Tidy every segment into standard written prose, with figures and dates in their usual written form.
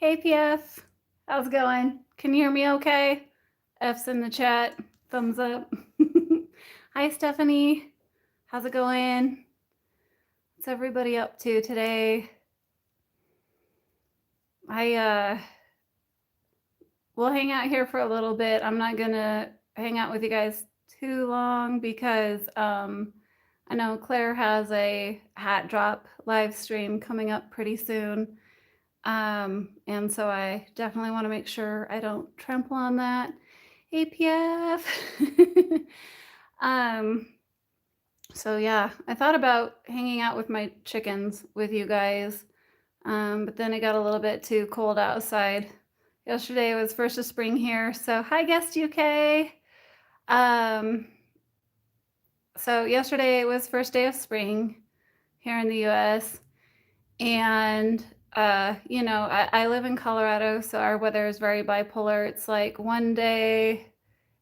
Hey PF, how's it going? Can you hear me okay? F's in the chat, thumbs up. Hi Stephanie, how's it going? What's everybody up to today? We'll hang out here for a little bit. I'm not gonna hang out with you guys too long because I know Claire has a hat drop live stream coming up pretty soon. And so I definitely want to make sure I don't trample on that. APF. So yeah, I thought about hanging out with my chickens with you guys, but then it got a little bit too cold outside. Yesterday was first of spring here, so hi guest UK. So yesterday was first day of spring here in the US, and I live in Colorado, so our weather is very bipolar. It's like one day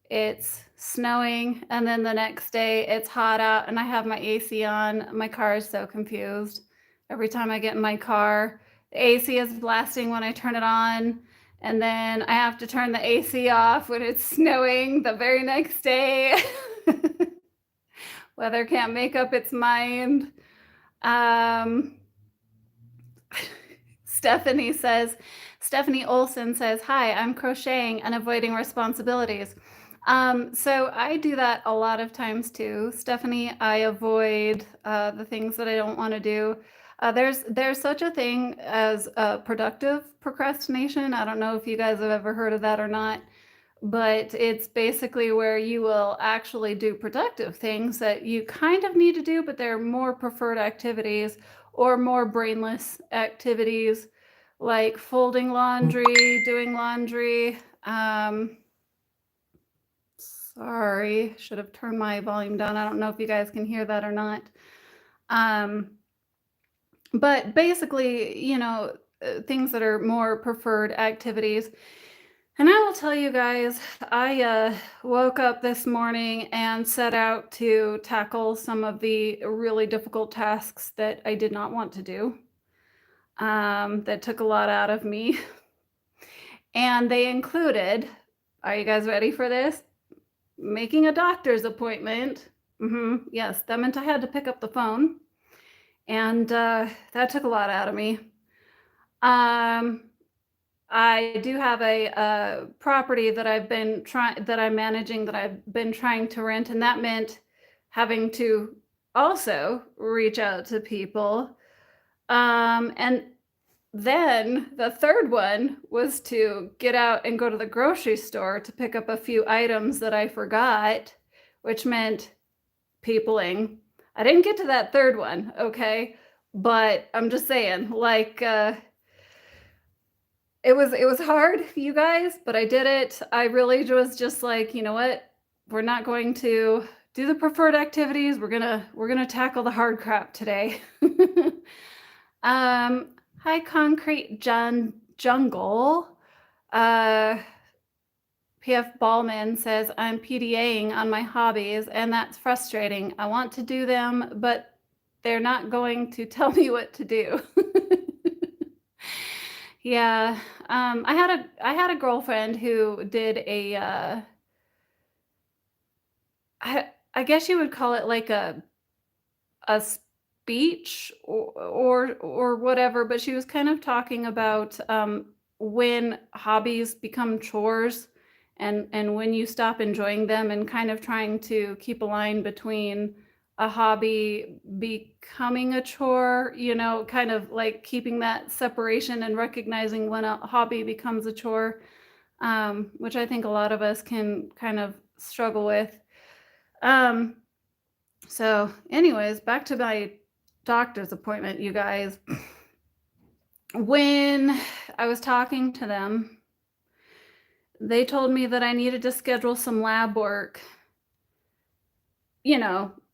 it's snowing, and then the next day it's hot out, and I have my AC on. My car is so confused. Every time I get in my car, the AC is blasting when I turn it on, and then I have to turn the AC off when it's snowing the very next day. Weather can't make up its mind. Stephanie Olson says, hi, I'm crocheting and avoiding responsibilities. So I do that a lot of times too, Stephanie. I avoid the things that I don't want to do. There's such a thing as productive procrastination. I don't know if you guys have ever heard of that or not, but it's basically where you will actually do productive things that you kind of need to do, but they're more preferred activities or more brainless activities like folding laundry, doing laundry. Sorry, should have turned my volume down. I don't know if you guys can hear that or not. But basically, things that are more preferred activities. And I will tell you guys, I woke up this morning and set out to tackle some of the really difficult tasks that I did not want to do, that took a lot out of me. And they included, are you guys ready for this? Making a doctor's appointment. Yes, that meant I had to pick up the phone. And that took a lot out of me. I do have a property that I'm managing, that I've been trying to rent, and that meant having to also reach out to people. And then the third one was to get out and go to the grocery store to pick up a few items that I forgot, which meant peopling. I didn't get to that third one, okay? But I'm just saying, like, it was hard, you guys, but I did it. I really was just like, you know what? We're not going to do the preferred activities. We're gonna tackle the hard crap today. Hi, Concrete Jungle. PF Ballman says, I'm PDAing on my hobbies, and that's frustrating. I want to do them, but they're not going to tell me what to do. Yeah, I had a girlfriend who did a I guess you would call it like a speech or whatever, but she was kind of talking about when hobbies become chores and when you stop enjoying them, and kind of trying to keep a line between a hobby becoming a chore, kind of like keeping that separation and recognizing when a hobby becomes a chore, which I think a lot of us can kind of struggle with. So anyways, back to my doctor's appointment, you guys. When I was talking to them, they told me that I needed to schedule some lab work,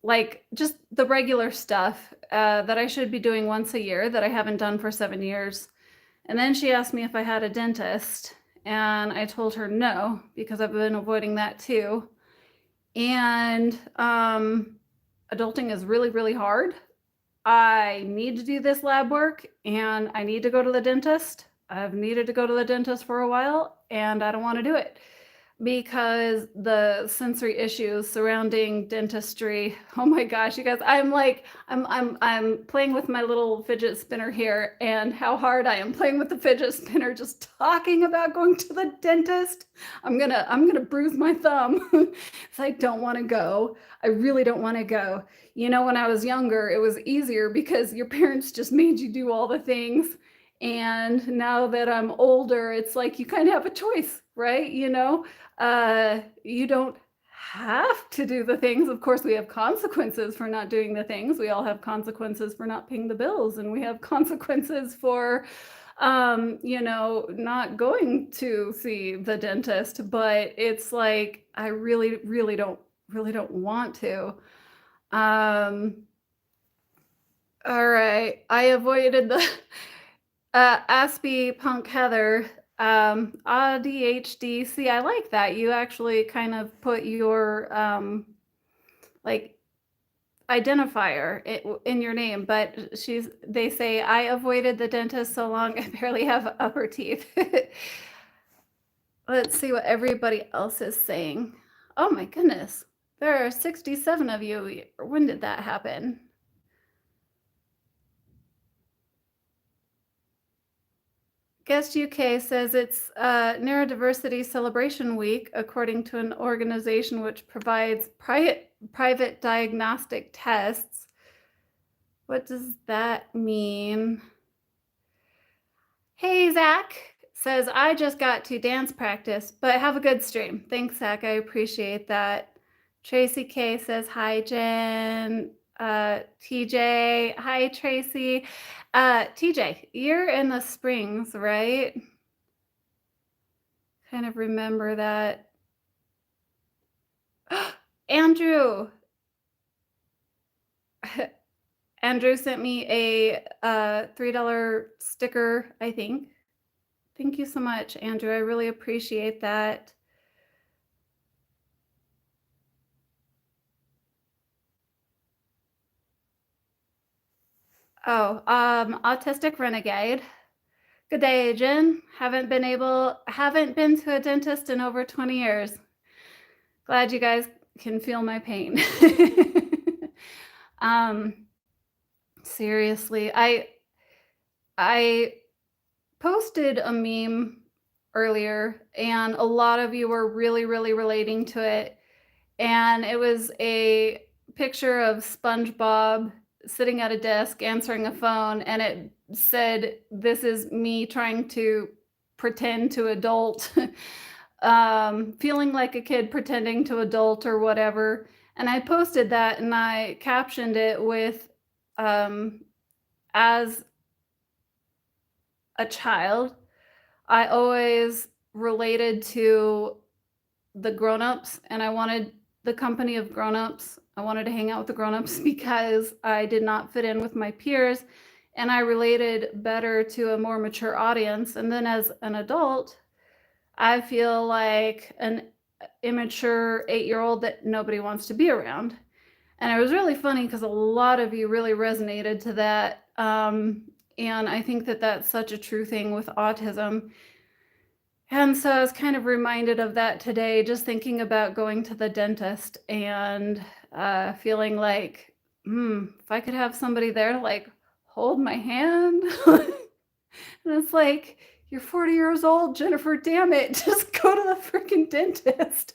like just the regular stuff that I should be doing once a year that I haven't done for 7 years. And then she asked me if I had a dentist, and I told her no, because I've been avoiding that too. And adulting is really, really hard. I need to do this lab work, and I need to go to the dentist, I've needed to go to the dentist for a while, and I don't wanna do it because the sensory issues surrounding dentistry. Oh my gosh, you guys, I'm like, I'm playing with my little fidget spinner here, and how hard I am playing with the fidget spinner just talking about going to the dentist. I'm gonna bruise my thumb. So I don't wanna go. I really don't wanna go. You know, when I was younger, it was easier because your parents just made you do all the things. And now that I'm older, it's like you kind of have a choice, right? You don't have to do the things. Of course, we have consequences for not doing the things. We all have consequences for not paying the bills, and we have consequences for, not going to see the dentist. But it's like I really don't want to. Um, all right, I avoided the Aspie Punk Heather, ADHD. See, I like that. You actually kind of put your like identifier in your name, but they say I avoided the dentist so long I barely have upper teeth. Let's see what everybody else is saying. Oh my goodness. There are 67 of you. When did that happen? Guest UK says it's Neurodiversity Celebration Week, according to an organization which provides private diagnostic tests. What does that mean? Hey, Zach says, I just got to dance practice, but have a good stream. Thanks, Zach. I appreciate that. Tracy K says, hi, Jen. TJ, hi, Tracy. TJ, you're in the Springs, right? Kind of remember that. Andrew. Andrew sent me a $3 sticker, I think. Thank you so much, Andrew. I really appreciate that. Oh, Autistic Renegade. Good day, Jen. Haven't been to a dentist in over 20 years. Glad you guys can feel my pain. um, seriously, I posted a meme earlier, and a lot of you were really, really relating to it. And it was a picture of SpongeBob sitting at a desk answering a phone, and it said, "This is me trying to pretend to adult," feeling like a kid pretending to adult or whatever. And I posted that, and I captioned it with, as a child, I always related to the grown-ups, and I wanted the company of grown-ups. I wanted to hang out with the grown-ups because I did not fit in with my peers, and I related better to a more mature audience. And then as an adult, I feel like an immature 8-year-old that nobody wants to be around. And it was really funny because a lot of you really resonated to that. And I think that that's such a true thing with autism. And so I was kind of reminded of that today, just thinking about going to the dentist and feeling like, if I could have somebody there to like hold my hand. And it's like, you're 40 years old, Jennifer, damn it, just go to the freaking dentist.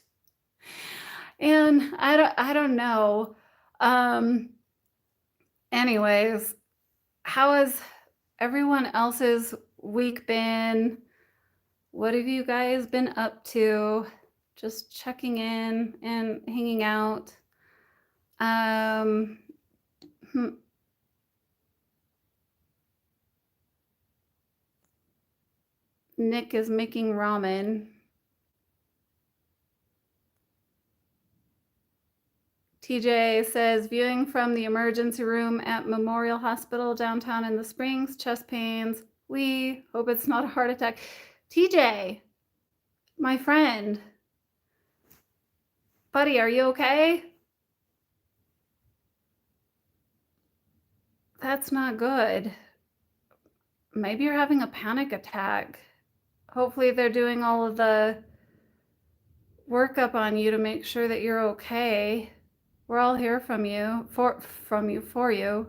And I don't know. Anyways, how has everyone else's week been? What have you guys been up to? Just checking in and hanging out. Nick is making ramen. TJ says, viewing from the emergency room at Memorial Hospital downtown in the Springs, chest pains. We hope it's not a heart attack. TJ, my friend. Buddy, are you okay? That's not good. maybe you're having a panic attack. Hopefully they're doing all of the workup on you to make sure that you're okay. We're all here for you.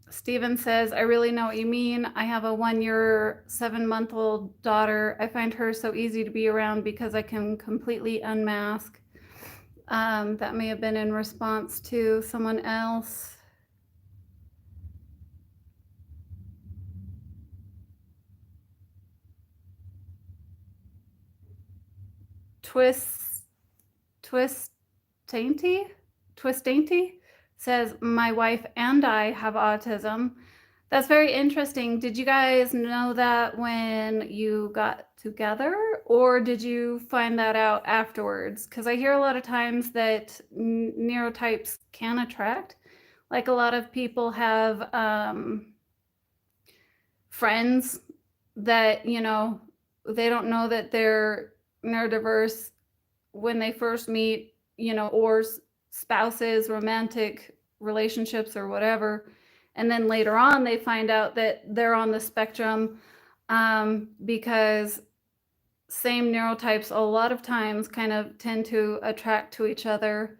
Steven says, I really know what you mean. I have a 1-year, 7-month-old daughter. I find her so easy to be around because I can completely unmask. That may have been in response to someone else. Twist Dainty? Twist Dainty says, my wife and I have autism. That's very interesting. Did you guys know that when you got together, or did you find that out afterwards? Because I hear a lot of times that neurotypes can attract. Like a lot of people have friends that, they don't know that they're neurodiverse when they first meet, or spouses, romantic relationships, or whatever. And then later on, they find out that they're on the spectrum because same neurotypes a lot of times kind of tend to attract to each other.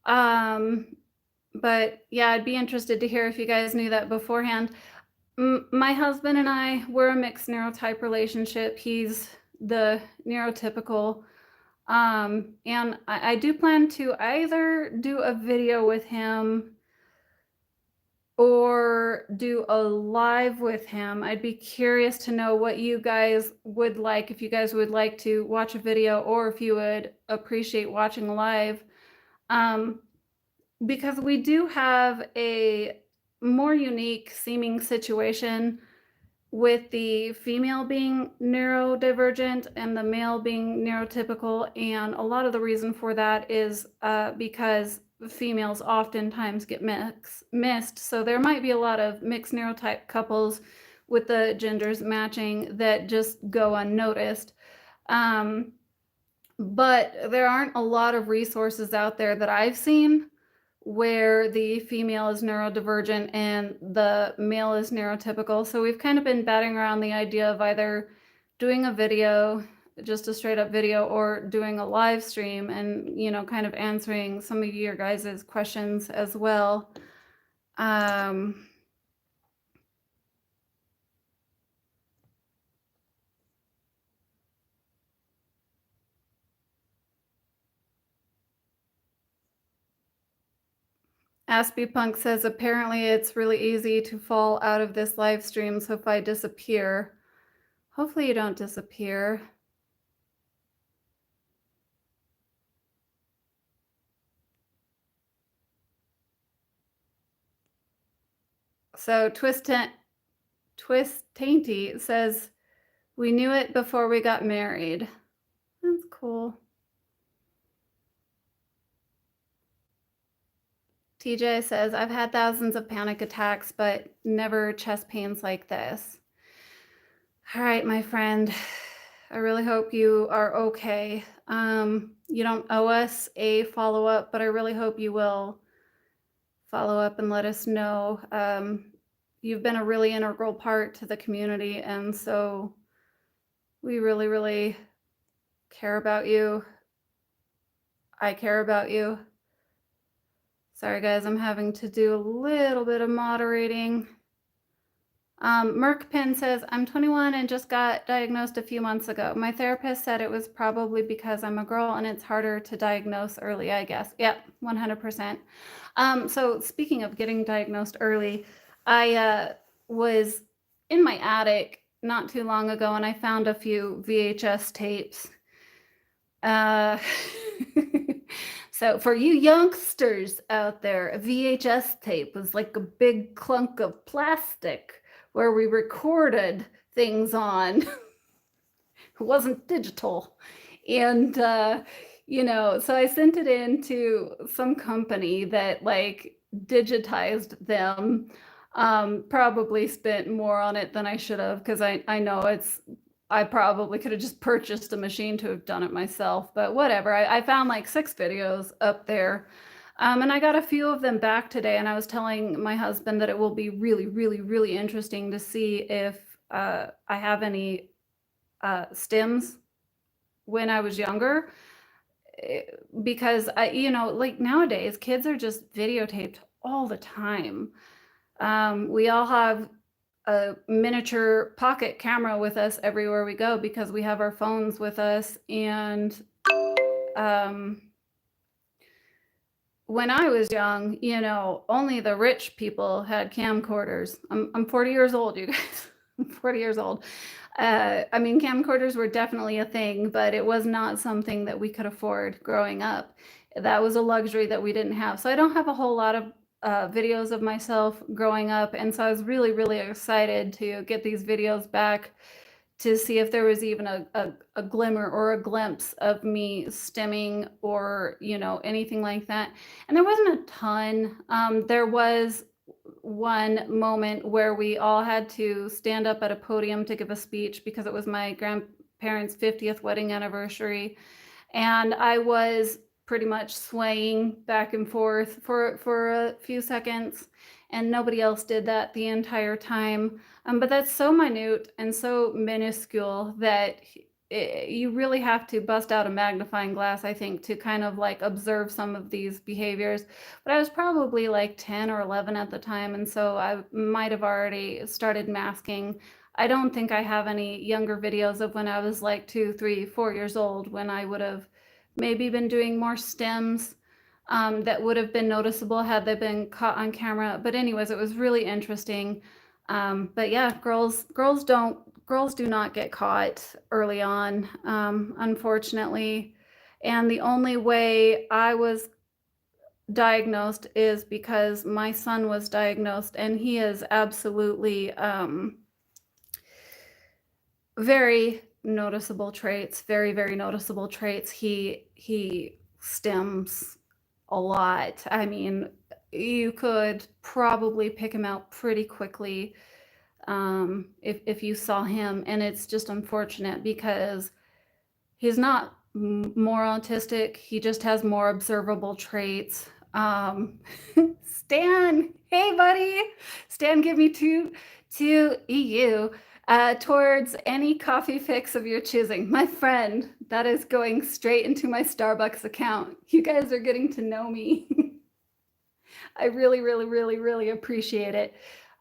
But yeah, I'd be interested to hear if you guys knew that beforehand. My husband and I, we're a mixed neurotype relationship. He's the neurotypical. And I do plan to either do a video with him or do a live with him. I'd be curious to know what you guys would like, if you guys would like to watch a video or if you would appreciate watching live. Because we do have a more unique seeming situation with the female being neurodivergent and the male being neurotypical. And a lot of the reason for that is because females oftentimes get missed. So there might be a lot of mixed neurotype couples with the genders matching that just go unnoticed. But there aren't a lot of resources out there that I've seen where the female is neurodivergent and the male is neurotypical. So we've kind of been batting around the idea of either doing a video, just a straight up video, or doing a live stream and, kind of answering some of your guys' questions as well. Aspie Punk says, apparently it's really easy to fall out of this live stream. So if I disappear, hopefully you don't disappear. So Twist Tainty says, we knew it before we got married. That's cool. TJ says, I've had thousands of panic attacks, but never chest pains like this. All right, my friend, I really hope you are okay. You don't owe us a follow-up, but I really hope you will follow up and let us know. You've been a really integral part to the community, and so we really, really care about you. I care about you. Sorry, guys, I'm having to do a little bit of moderating. Merkpin says, I'm 21 and just got diagnosed a few months ago. My therapist said it was probably because I'm a girl and it's harder to diagnose early, I guess. Yep, 100%. So speaking of getting diagnosed early, I was in my attic not too long ago and I found a few VHS tapes. So for you youngsters out there, a VHS tape was like a big clunk of plastic where we recorded things on. It wasn't digital. And, so I sent it in to some company that like digitized them. Probably spent more on it than I should have because I know it's I probably could have just purchased a machine to have done it myself, but whatever. I found like 6 videos up there. And I got a few of them back today, and I was telling my husband that it will be really, really, really interesting to see if I have any stems when I was younger. Eh, because like nowadays, kids are just videotaped all the time. We all have a miniature pocket camera with us everywhere we go because we have our phones with us. And um, when I was young, only the rich people had camcorders. I'm 40 years old, you guys. I'm 40 years old. I mean, camcorders were definitely a thing, but it was not something that we could afford growing up. That was a luxury that we didn't have. So I don't have a whole lot of videos of myself growing up. And so I was really, really excited to get these videos back to see if there was even a glimmer or a glimpse of me stimming or, anything like that. And there wasn't a ton. There was one moment where we all had to stand up at a podium to give a speech because it was my grandparents' 50th wedding anniversary. And I was pretty much swaying back and forth for a few seconds, and nobody else did that the entire time. But that's so minute and so minuscule that you really have to bust out a magnifying glass, I think, to kind of like observe some of these behaviors. But I was probably like 10 or 11 at the time, and so I might have already started masking. I don't think I have any younger videos of when I was like 2, 3, 4 years old, when I would have maybe been doing more stems that would have been noticeable had they been caught on camera. But anyways, it was really interesting. But yeah, girls do not get caught early on, unfortunately. And the only way I was diagnosed is because my son was diagnosed, and he is absolutely very noticeable traits, very, very noticeable traits. He stems a lot. I mean, you could probably pick him out pretty quickly if you saw him. And it's just unfortunate because he's not more autistic. He just has more observable traits. Stan, hey buddy. Stan, give me two EU towards any coffee fix of your choosing. My friend, that is going straight into my Starbucks account. You guys are getting to know me. I really, really, really, really appreciate it.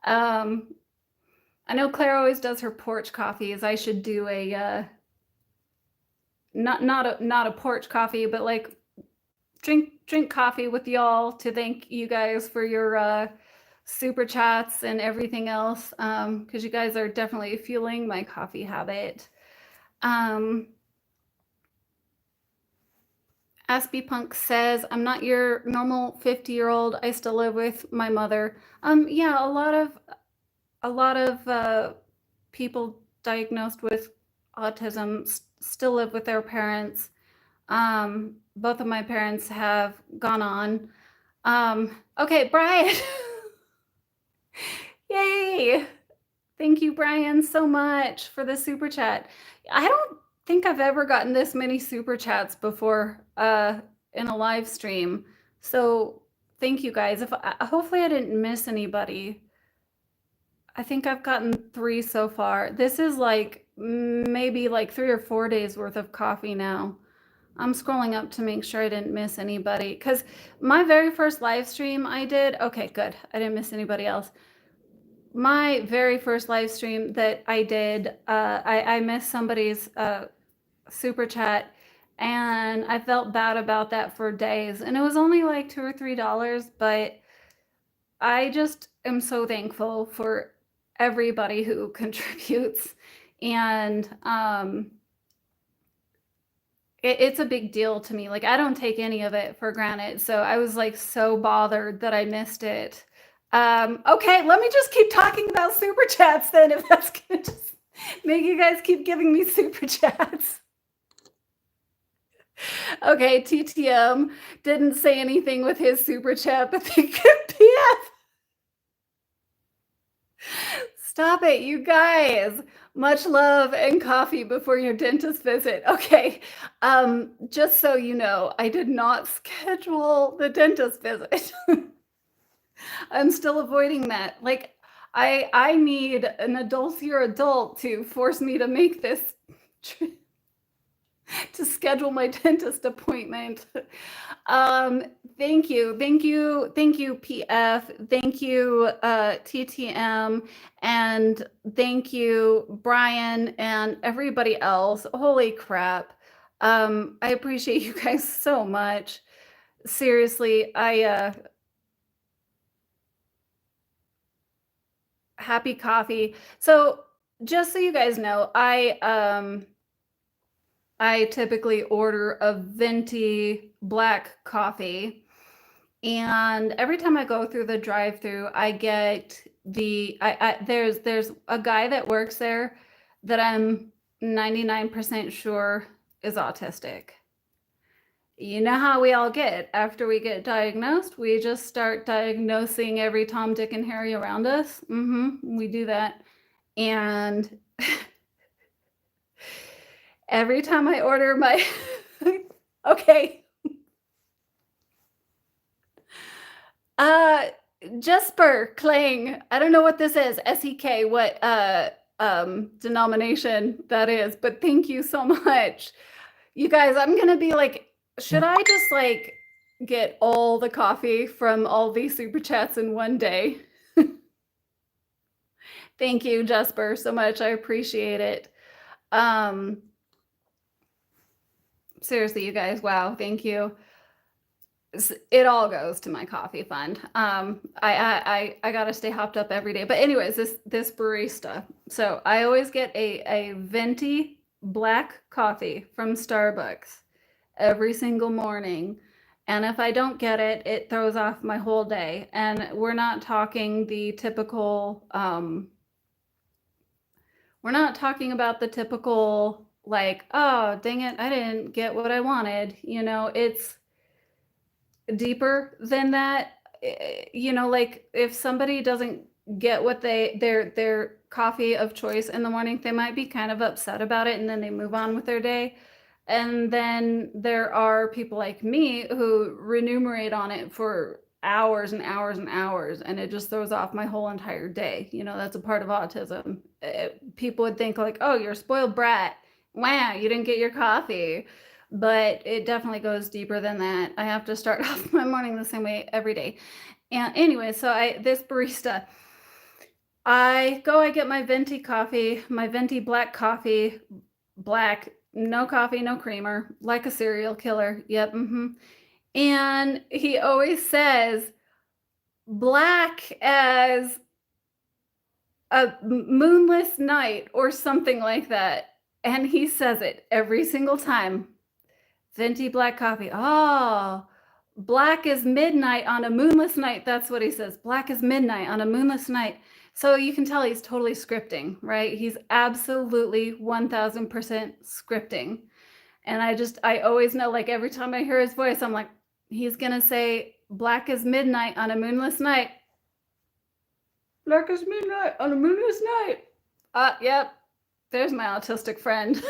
I know Claire always does her porch coffees. I should do a not a porch coffee, but like drink coffee with y'all to thank you guys for your super chats and everything else, because you guys are definitely fueling my coffee habit. Aspie Punk says, I'm not your normal 50-year-old. I still live with my mother. Yeah, a lot of people diagnosed with autism still live with their parents. Both of my parents have gone on. Okay, Brian. Yay. Thank you, Brian, so much for the super chat. I don't think I've ever gotten this many super chats before in a live stream. So thank you guys. Hopefully I didn't miss anybody. I think I've gotten 3 so far. This is like maybe like 3 or 4 days worth of coffee now. I'm scrolling up to make sure I didn't miss anybody, because my very first live stream I did, okay, good. I didn't miss anybody else. My very first live stream that I did, I missed somebody's super chat, and I felt bad about that for days. And it was only like $2 or $3, but I just am so thankful for everybody who contributes. And it's a big deal to me. Like, I don't take any of it for granted. So I was like so bothered that I missed it. Okay, let me just keep talking about super chats then, if that's gonna just make you guys keep giving me super chats. Okay, TTM didn't say anything with his super chat, but they could PF. Stop it, you guys. Much love and coffee before your dentist visit. Okay. Just so you know, I did not schedule the dentist visit. I'm still avoiding that. Like I need an adultier adult to force me to make this to schedule my dentist appointment. Um, thank you. Thank you. Thank you, PF. Thank you, TTM. And thank you, Brian, and everybody else. Holy crap. I appreciate you guys so much. Seriously, happy coffee. So just so you guys know, I typically order a venti black coffee. And every time I go through the drive-through, I get there's a guy that works there that I'm 99% sure is autistic. You know how we all get after we get diagnosed, we just start diagnosing every Tom, Dick, and Harry around us. We do that. And every time I order my okay. Uh Jesper Kling. I don't know what this is. SEK, what denomination that is, but thank you so much. You guys, I'm gonna be like, should I just like get all the coffee from all these super chats in one day? Thank you, Jesper, so much. I appreciate it. Seriously, you guys, wow, thank you. It all goes to my coffee fund. I gotta stay hopped up every day. But anyways, this barista. So I always get a venti black coffee from Starbucks every single morning. And if I don't get it, it throws off my whole day. And we're not talking the typical, we're not talking about the typical, like, oh, dang it, I didn't get what I wanted. You know, it's deeper than that. You know, like if somebody doesn't get what their coffee of choice in the morning, they might be kind of upset about it and then they move on with their day. And then there are people like me who remunerate on it for hours and hours and hours, and it just throws off my whole entire day. You know, that's a part of autism. People would think like, oh, you're a spoiled brat. Wow, you didn't get your coffee. But it definitely goes deeper than that. I have to start off my morning the same way every day. And anyway, so this barista, I get my venti coffee, my venti black coffee, black, no coffee, no creamer, like a serial killer. Yep. And he always says black as a moonless night or something like that. And he says it every single time. Venti black coffee. Oh, black as midnight on a moonless night. That's what he says. Black as midnight on a moonless night. So you can tell he's totally scripting, right? He's absolutely 1000% scripting. And I always know, like every time I hear his voice, I'm like, he's going to say black as midnight on a moonless night. Black as midnight on a moonless night. Yep. There's my autistic friend.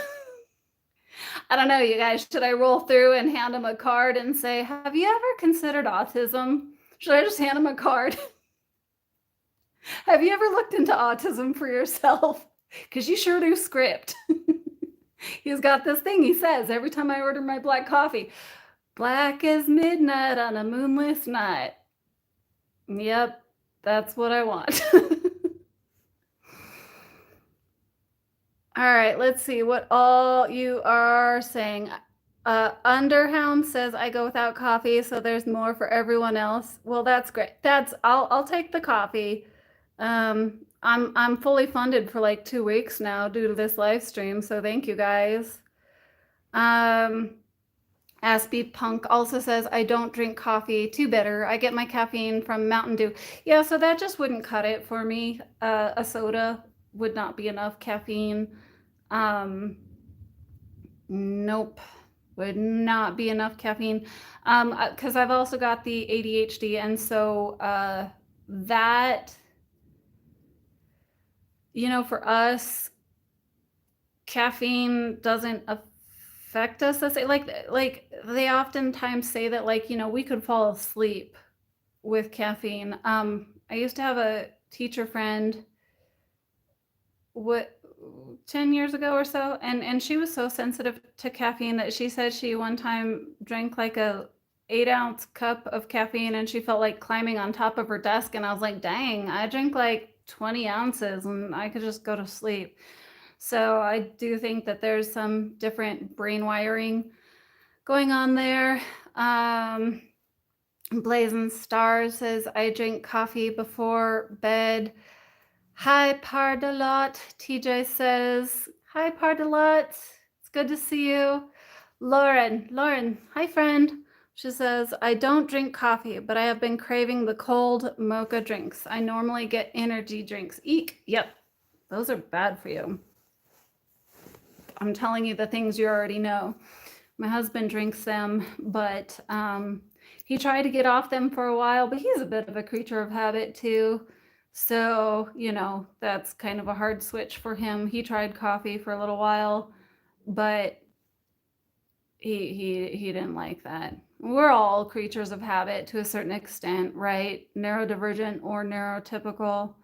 I don't know, you guys. Should I roll through and hand him a card and say, have you ever considered autism? Should I just hand him a card? Have you ever looked into autism for yourself? Because you sure do script. He's got this thing he says every time I order my black coffee. Black as midnight on a moonless night. Yep, that's what I want. All right, let's see what all you are saying. Underhound says I go without coffee, so there's more for everyone else. Well, that's great. I'll take the coffee. I'm fully funded for like 2 weeks now due to this live stream, so thank you guys. Aspie Punk also says I don't drink coffee, too bitter. I get my caffeine from Mountain Dew. Yeah, so that just wouldn't cut it for me. A soda would not be enough caffeine. Nope, would not be enough caffeine. Because I've also got the ADHD, and so that, you know, for us, caffeine doesn't affect us the same. Like they oftentimes say that, like, we could fall asleep with caffeine. I used to have a teacher friend, what, 10 years ago or so, and she was so sensitive to caffeine that she said she one time drank like a 8-ounce cup of caffeine and she felt like climbing on top of her desk. And I was like, dang, I drink like 20 ounces and I could just go to sleep. So I do think that there's some different brain wiring going on there. Blazing Stars says, I drink coffee before bed. Hi, Pardalot. TJ says, hi, Pardalot. It's good to see you. Lauren, hi, friend. She says, I don't drink coffee, but I have been craving the cold mocha drinks. I normally get energy drinks. Eek. Yep, those are bad for you. I'm telling you the things you already know. My husband drinks them, but he tried to get off them for a while, but he's a bit of a creature of habit too. So, that's kind of a hard switch for him. He tried coffee for a little while, but he didn't like that. We're all creatures of habit to a certain extent, right? Neurodivergent or neurotypical.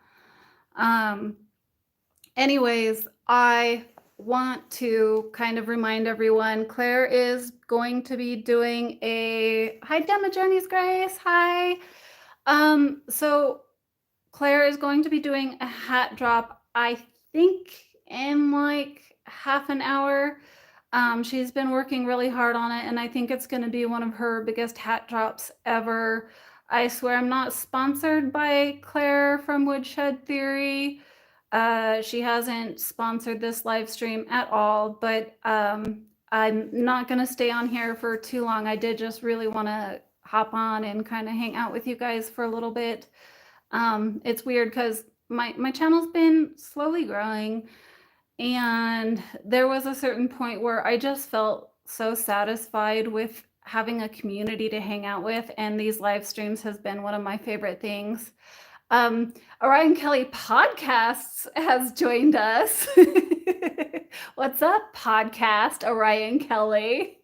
Anyways, I want to kind of remind everyone, Claire is going to be doing a, hi, Demma Jenny's Grace, hi. So Claire is going to be doing a hat drop, I think in like half an hour. She's been working really hard on it, and I think it's going to be one of her biggest hat drops ever. I swear I'm not sponsored by Claire from Woodshed Theory. She hasn't sponsored this live stream at all, but I'm not going to stay on here for too long. I did just really want to hop on and kind of hang out with you guys for a little bit. It's weird because my channel's been slowly growing, and there was a certain point where I just felt so satisfied with having a community to hang out with, and these live streams has been one of my favorite things. Orion Kelly Podcasts has joined us. What's up, podcast Orion Kelly?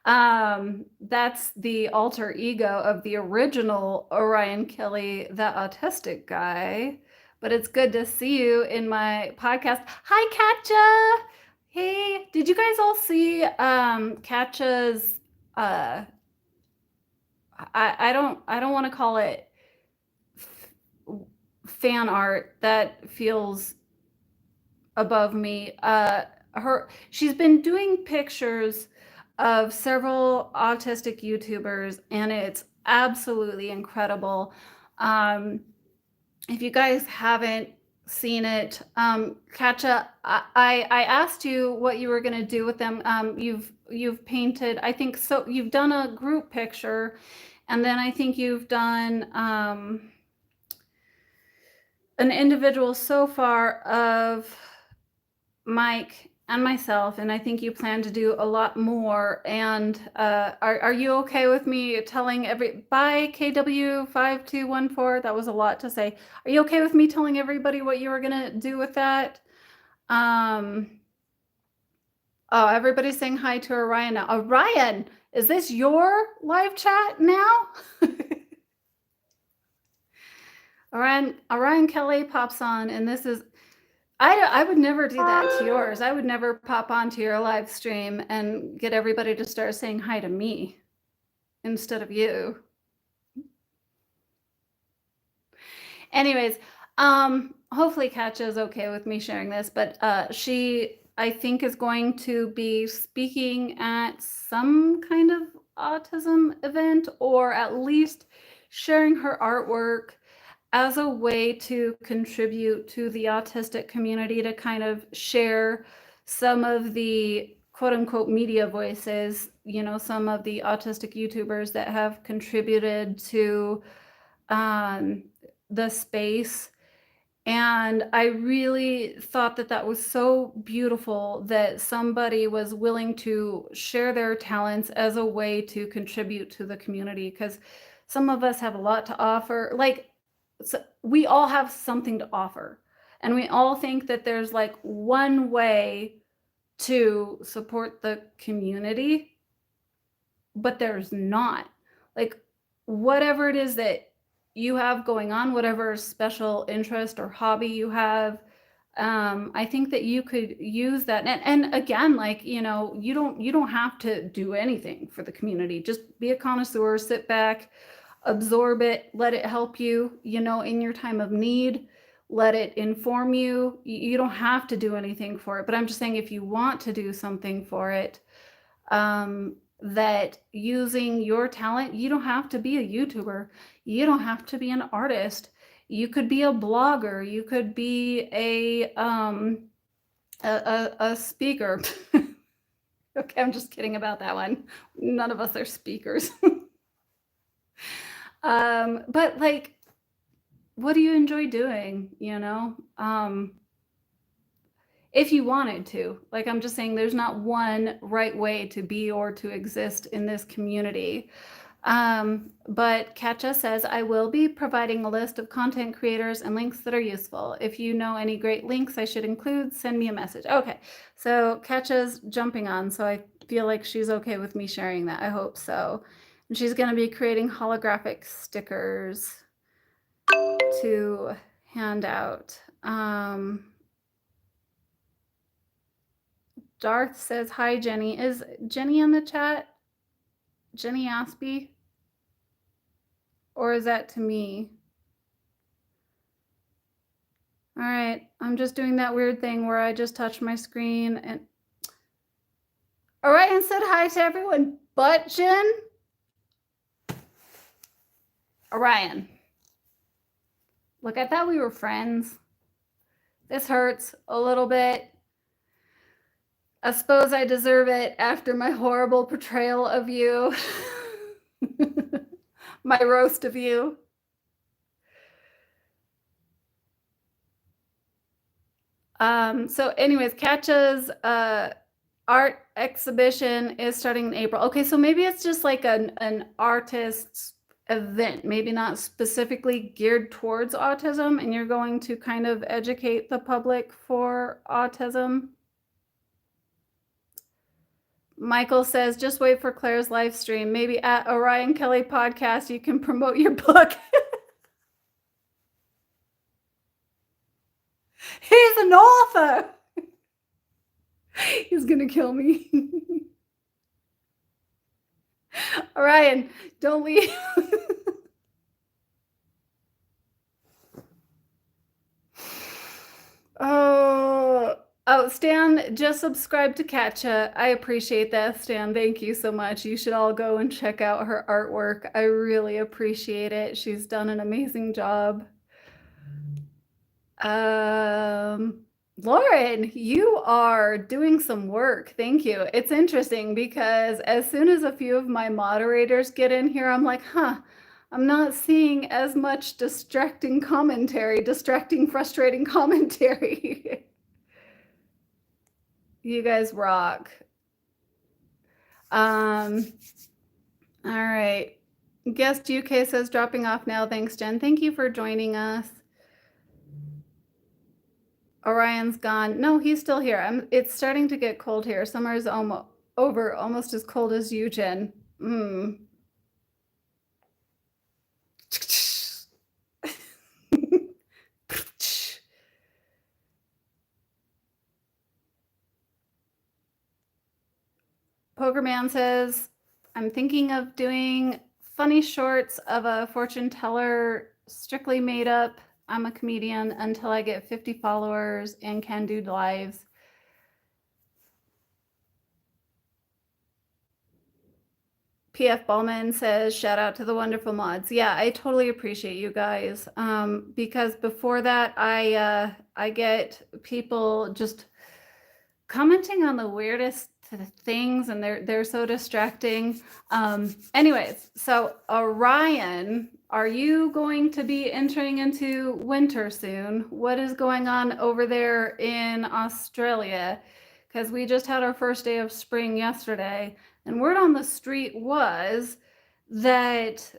That's the alter ego of the original Orion Kelly, the autistic guy. But it's good to see you in my podcast. Hi, Katja. Hey, did you guys all see Katja's I don't want to call it fan art. That feels above me. She's been doing pictures of several autistic YouTubers, and it's absolutely incredible. If you guys haven't seen it, Katja, I asked you what you were going to do with them. You've painted, I think, so you've done a group picture, and then I think you've done an individual so far of Mike and myself, and I think you plan to do a lot more. And are you okay with me telling bye KW5214? That was a lot to say. Are you okay with me telling everybody what you were gonna do with that? Oh, everybody's saying hi to Orion now. Orion, is this your live chat now? Orion Kelly pops on, and this is, I would never do that to yours. I would never pop onto your live stream and get everybody to start saying hi to me instead of you. Anyways, hopefully Katja is okay with me sharing this, but she, I think, is going to be speaking at some kind of autism event, or at least sharing her artwork as a way to contribute to the autistic community, to kind of share some of the quote unquote media voices, some of the autistic YouTubers that have contributed to the space. And I really thought that was so beautiful that somebody was willing to share their talents as a way to contribute to the community, because some of us have a lot to offer. So we all have something to offer. And we all think that there's like one way to support the community, but there's not. Like, whatever it is that you have going on, whatever special interest or hobby you have, I think that you could use that. And again, like, you don't have to do anything for the community. Just be a connoisseur, sit back, absorb it, let it help you, in your time of need, let it inform you. You don't have to do anything for it, but I'm just saying, if you want to do something for it, that using your talent, you don't have to be a YouTuber, you don't have to be an artist, you could be a blogger, you could be a speaker. Okay, I'm just kidding about that one. None of us are speakers. But like, what do you enjoy doing? If you wanted to. Like, I'm just saying, there's not one right way to be or to exist in this community. But Katja says, I will be providing a list of content creators and links that are useful. If you know any great links I should include, send me a message. Okay, so Katja's jumping on, so I feel like she's okay with me sharing that. I hope so. And she's going to be creating holographic stickers to hand out. Darth says, hi, Jenny. Is Jenny in the chat? Jenny Aspie? Or is that to me? All right, I'm just doing that weird thing where I just touch my screen and... Orion said hi to everyone but Jen. Orion. Look, I thought we were friends. This hurts a little bit. I suppose I deserve it after my horrible portrayal of you. My roast of you. So anyways, Katja's art exhibition is starting in April. Okay, so maybe it's just like an artist's event, maybe not specifically geared towards autism, and you're going to kind of educate the public for autism. Michael says, just wait for Claire's live stream. Maybe at Orion Kelly Podcast, you can promote your book. He's an author. He's going to kill me. Orion, don't leave. Oh, Stan, just subscribe to Katja. I appreciate that, Stan. Thank you so much. You should all go and check out her artwork. I really appreciate it. She's done an amazing job. Lauren, you are doing some work. Thank you. It's interesting because as soon as a few of my moderators get in here, I'm like, I'm not seeing as much distracting, frustrating commentary. You guys rock. All right. Guest UK says dropping off now. Thanks, Jen. Thank you for joining us. Orion's gone. No, he's still here. It's starting to get cold here. Summer is almost over, almost as cold as you, Jen. Pokerman says, I'm thinking of doing funny shorts of a fortune teller, strictly made up. I'm a comedian until I get 50 followers and can do lives. PF Ballman says, shout out to the wonderful mods. Yeah, I totally appreciate you guys. Because before that, I get people just commenting on the weirdest things, and they're so distracting. Anyways, so Orion, are you going to be entering into winter soon? What is going on over there in Australia? Because we just had our first day of spring yesterday, and word on the street was that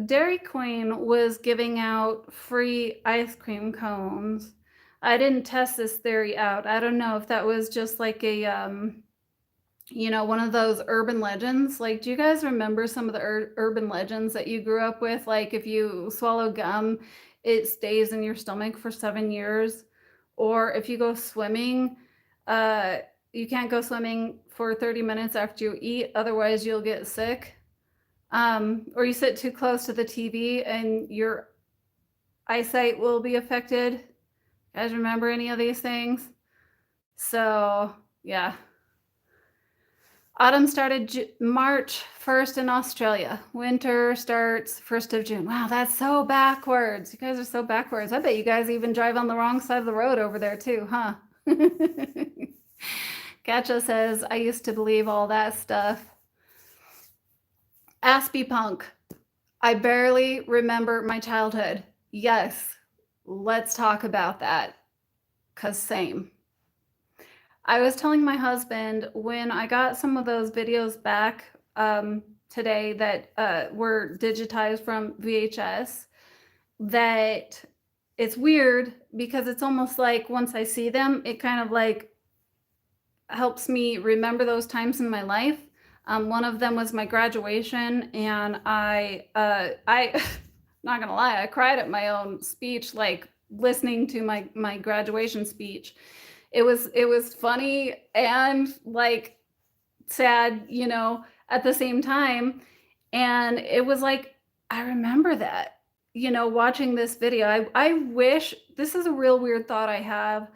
Dairy Queen was giving out free ice cream cones. I didn't test this theory out. I don't know if that was just like a, one of those urban legends. Like, do you guys remember some of the urban legends that you grew up with? Like, if you swallow gum, it stays in your stomach for 7 years. Or if you go swimming, uh, you can't go swimming for 30 minutes after you eat, otherwise you'll get sick. Or you sit too close to the TV and your eyesight will be affected. You guys remember any of these things? So, yeah. Autumn started March 1st in Australia. Winter starts 1st of June. Wow, that's so backwards. You guys are so backwards. I bet you guys even drive on the wrong side of the road over there too, huh? Gacha says, I used to believe all that stuff. Aspie Punk. I barely remember my childhood. Yes, let's talk about that. 'Cause same. I was telling my husband when I got some of those videos back today that were digitized from VHS, that it's weird because it's almost like once I see them, it kind of like helps me remember those times in my life. One of them was my graduation, and I not gonna lie, I cried at my own speech, like listening to my graduation speech. It was funny and like sad, at the same time. And it was like, I remember that, watching this video. I wish, this is a real weird thought I have,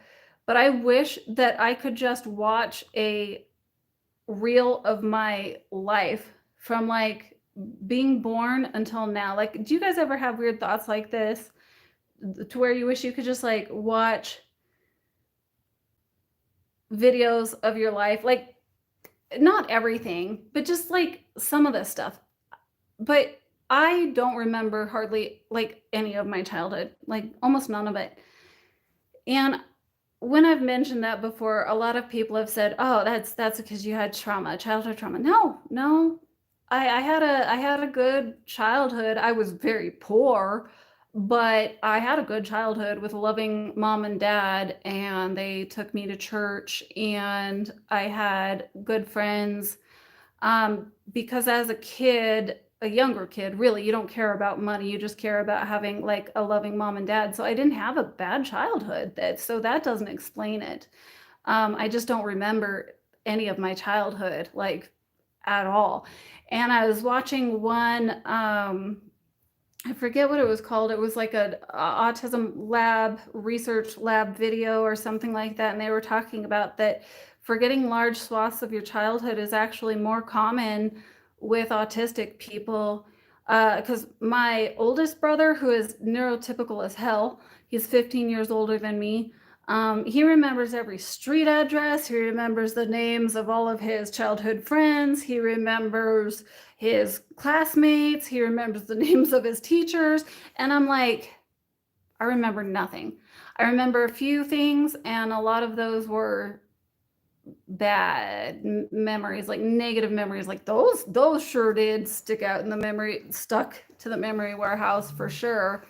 but I wish that I could just watch a reel of my life from like being born until now. Like, do you guys ever have weird thoughts like this to where you wish you could just like watch videos of your life? Like, not everything, but just like some of this stuff. But I don't remember hardly like any of my childhood, like almost none of it. And when I've mentioned that before, a lot of people have said, "Oh, that's because you had trauma, childhood trauma." No, no. I had a good childhood. I was very poor, but I had a good childhood with a loving mom and dad, and they took me to church, and I had good friends. Because as a kid, a younger kid, really, you don't care about money. You just care about having like a loving mom and dad. So I didn't have a bad childhood. So that doesn't explain it. I just don't remember any of my childhood, like at all. And I was watching one, I forget what it was called. It was like a autism lab, research lab video or something like that. And they were talking about that forgetting large swaths of your childhood is actually more common with autistic people. Because my oldest brother, who is neurotypical as hell, he's 15 years older than me. He remembers every street address. He remembers the names of all of his childhood friends. He remembers his classmates. He remembers the names of his teachers. And I'm like, I remember nothing. I remember a few things, and a lot of those were bad memories, like negative memories. Like those sure did stick out in the memory, stuck to the memory warehouse for sure.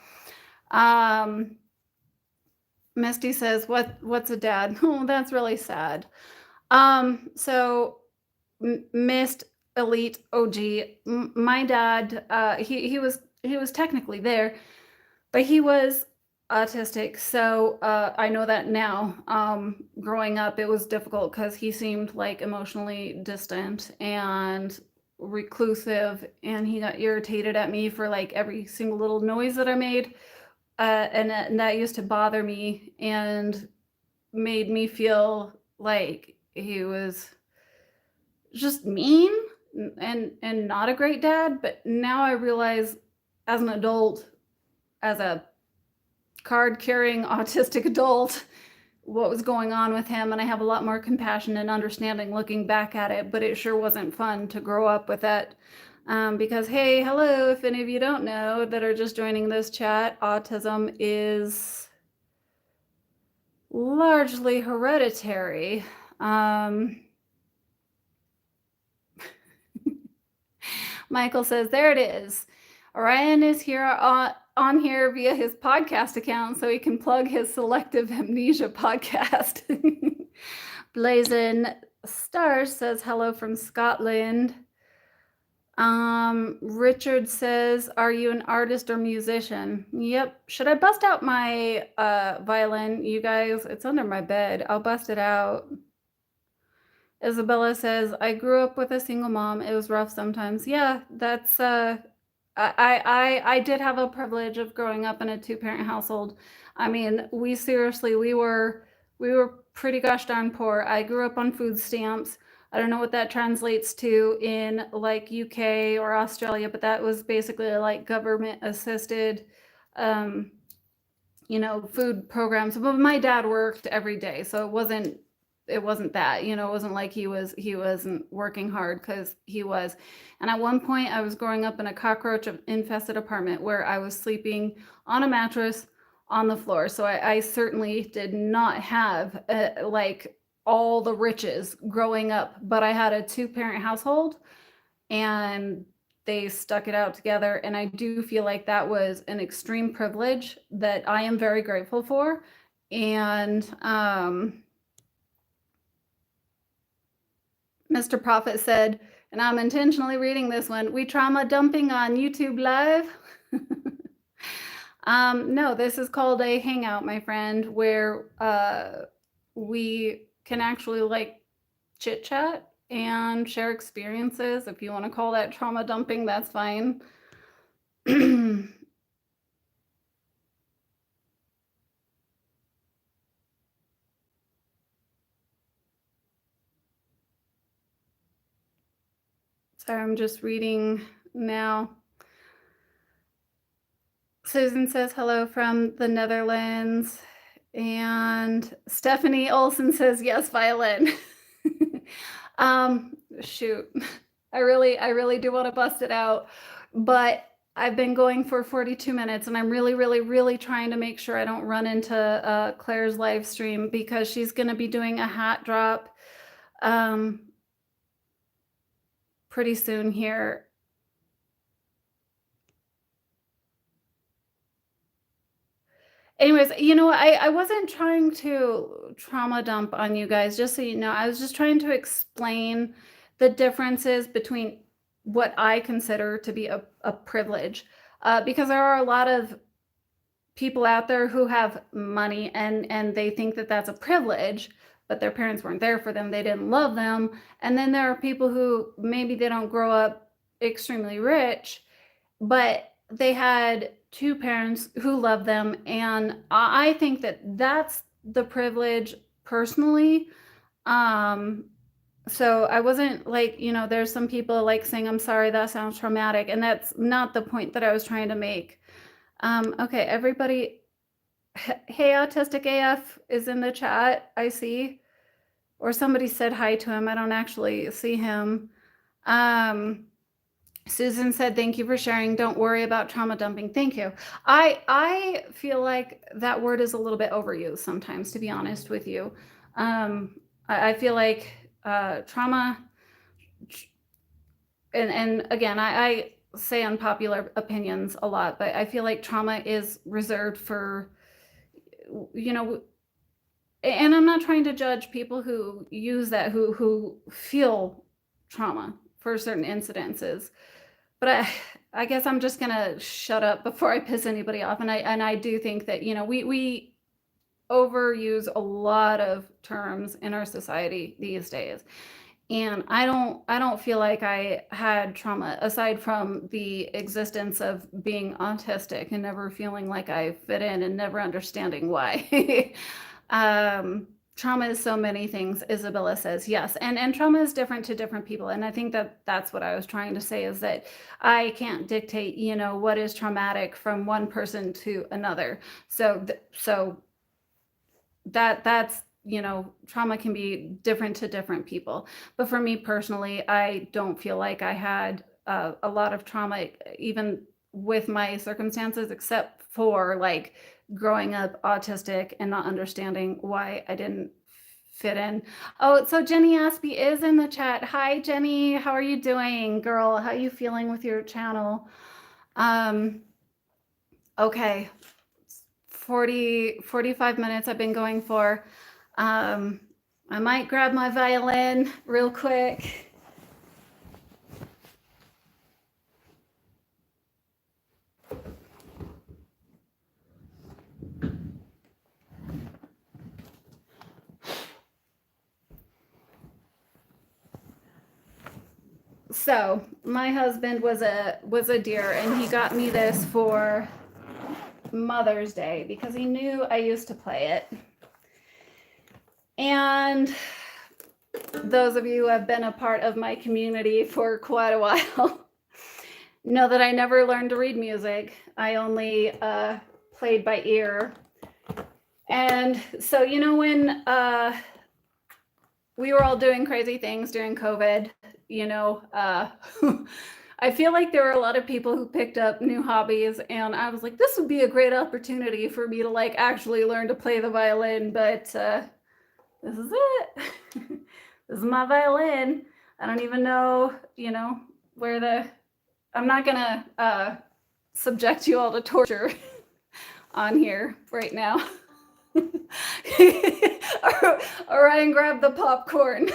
Misty says, what's a dad? Oh, that's really sad. So Mist Elite OG, my dad, he was technically there, but he was autistic. So I know that now. Growing up, it was difficult because he seemed like emotionally distant and reclusive, and he got irritated at me for like every single little noise that I made. And that used to bother me and made me feel like he was just mean and not a great dad. But now I realize, as an adult, as a card-carrying autistic adult, what was going on with him, and I have a lot more compassion and understanding looking back at it. But it sure wasn't fun to grow up with that. Because, hey, hello, if any of you don't know that are just joining this chat, autism is largely hereditary. Michael says, there it is. Ryan is here on here via his podcast account, so he can plug his selective amnesia podcast. Blazing Stars says hello from Scotland. Richard says, are you an artist or musician? Yep. Should I bust out my violin? You guys, it's under my bed. I'll bust it out. Isabella says, I grew up with a single mom. It was rough sometimes. Yeah, that's I did have a privilege of growing up in a two-parent household. I mean, we were pretty gosh darn poor. I grew up on food stamps. I don't know what that translates to in like UK or Australia, but that was basically like government assisted um, food programs. But my dad worked every day, so it wasn't that, it wasn't like he wasn't working hard, because he was. And at one point I was growing up in a cockroach infested apartment where I was sleeping on a mattress on the floor. So I certainly did not have like all the riches growing up, but I had a two-parent household and they stuck it out together. And I do feel like that was an extreme privilege that I am very grateful for. And Mr. Prophet said, and I'm intentionally reading this one, we trauma dumping on YouTube Live. No, this is called a hangout, my friend, where we can actually like chit chat and share experiences. If you want to call that trauma dumping, that's fine. Sorry, I'm just reading now. Susan says hello from the Netherlands. And Stephanie Olson says yes, violin. Shoot. I really do want to bust it out, but I've been going for 42 minutes and I'm really trying to make sure I don't run into Claire's live stream, because she's going to be doing a hat drop pretty soon here. Anyways, I wasn't trying to trauma dump on you guys, just so you know. I was just trying to explain the differences between what I consider to be a privilege, because there are a lot of people out there who have money and they think that that's a privilege, but their parents weren't there for them. They didn't love them. And then there are people who maybe they don't grow up extremely rich, but they had two parents who loved them. And I think that that's the privilege personally. So I wasn't like, there's some people like saying, I'm sorry, that sounds traumatic. And that's not the point that I was trying to make. Okay, everybody. Hey, Autistic AF is in the chat, I see. Or somebody said hi to him. I don't actually see him. Susan said, thank you for sharing. Don't worry about trauma dumping. Thank you. I feel like that word is a little bit overused sometimes, to be honest with you. I feel like trauma, and again, I say unpopular opinions a lot, but I feel like trauma is reserved for, and I'm not trying to judge people who use that, who feel trauma for certain incidences. But I guess I'm just gonna shut up before I piss anybody off. And I do think that we overuse a lot of terms in our society these days, and I don't feel like I had trauma aside from the existence of being autistic and never feeling like I fit in and never understanding why. Trauma is so many things, Isabella says. Yes, and trauma is different to different people, and I think that that's what I was trying to say, is that I can't dictate what is traumatic from one person to another. So that's trauma can be different to different people. But for me personally, I don't feel like I had a lot of trauma, even with my circumstances, except for like growing up autistic and not understanding why I didn't fit in. Oh, so Jenny Aspie is in the chat. Hi, Jenny. How are you doing, girl? How are you feeling with your channel? Um, okay, 45 minutes I've been going for. I might grab my violin real quick. So my husband was a dear, and he got me this for Mother's Day because he knew I used to play it. And those of you who have been a part of my community for quite a while know that I never learned to read music. I only played by ear. And so, you know, when we were all doing crazy things during COVID, you know, I feel like there were a lot of people who picked up new hobbies, and I was like, this would be a great opportunity for me to like actually learn to play the violin, but this is it. This is my violin. I don't even know, you know, where I'm not gonna subject you all to torture on here right now. Orion grabbed the popcorn.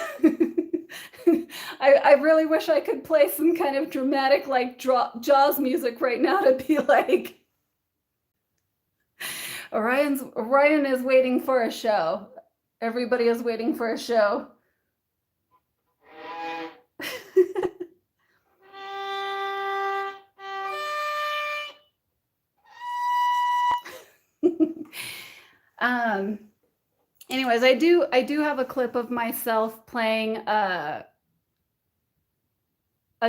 I really wish I could play some kind of dramatic like Jaws music right now to be like, Orion is waiting for a show. Everybody is waiting for a show. Anyways, I do have a clip of myself playing a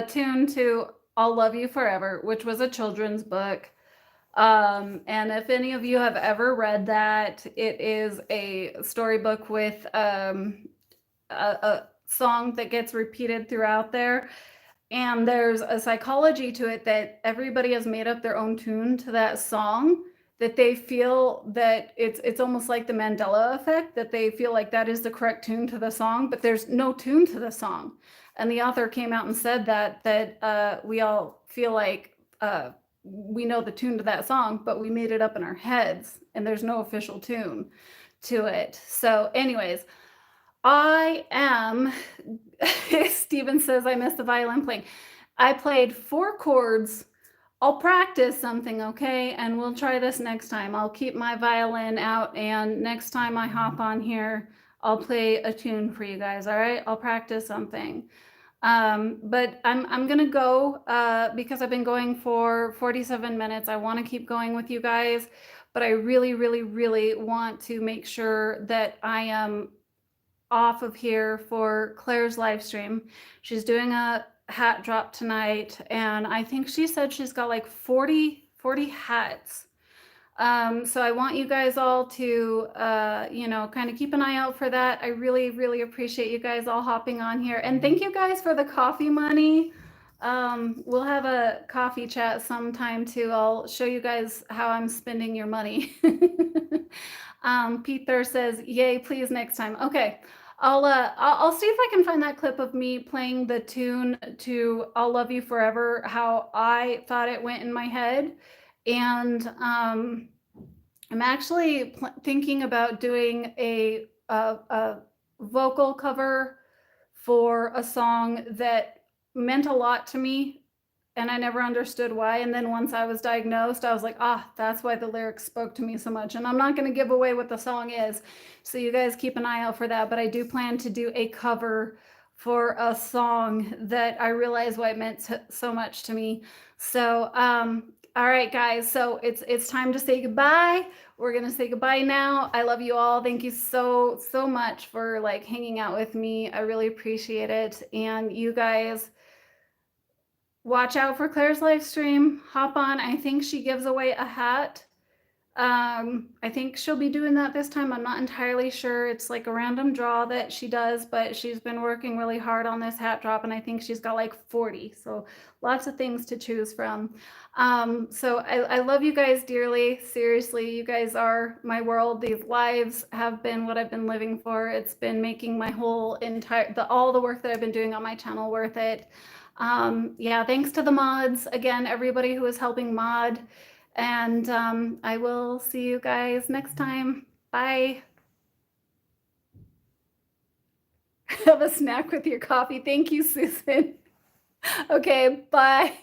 tune to I'll Love You Forever, which was a children's book. And if any of you have ever read that, it is a storybook with a song that gets repeated throughout there. And there's a psychology to it that everybody has made up their own tune to that song, that they feel that it's almost like the Mandela effect, that they feel like that is the correct tune to the song, but there's no tune to the song. And the author came out and said that we all feel like we know the tune to that song, but we made it up in our heads, and there's no official tune to it. So anyways, I am, Steven says I missed the violin playing. I played 4 chords. I'll practice something, okay? And we'll try this next time. I'll keep my violin out, and next time I hop on here, I'll play a tune for you guys, all right? I'll practice something. But I'm gonna go because I've been going for 47 minutes. I want to keep going with you guys, but I really, really, really want to make sure that I am off of here for Claire's live stream. She's doing a hat drop tonight, and I think she said she's got like 40 hats. So I want you guys all to, you know, kind of keep an eye out for that. I really, really appreciate you guys all hopping on here. And thank you guys for the coffee money. We'll have a coffee chat sometime too. I'll show you guys how I'm spending your money. Peter says, yay, please next time. Okay. I'll see if I can find that clip of me playing the tune to I'll Love You Forever, how I thought it went in my head. And I'm actually thinking about doing a vocal cover for a song that meant a lot to me, and I never understood why. And then once I was diagnosed, I was like, that's why the lyrics spoke to me so much. And I'm not going to give away what the song is, so you guys keep an eye out for that. But I do plan to do a cover for a song that I realize why it meant so much to me. So all right, guys, so it's time to say goodbye. We're gonna say goodbye now. I love you all. Thank you so much for like hanging out with me. I really appreciate it. And you guys, watch out for Claire's live stream. Hop on. I think she gives away a hat. I think she'll be doing that this time. I'm not entirely sure. It's like a random draw that she does, but she's been working really hard on this hat drop, and I think she's got like 40. So lots of things to choose from. So I love you guys dearly. Seriously, you guys are my world. These lives have been what I've been living for. It's been making my whole all the work that I've been doing on my channel worth it. Yeah, thanks to the mods. Again, everybody who is helping mod. And I will see you guys next time. Bye. Have a snack with your coffee. Thank you, Susan. Okay, bye.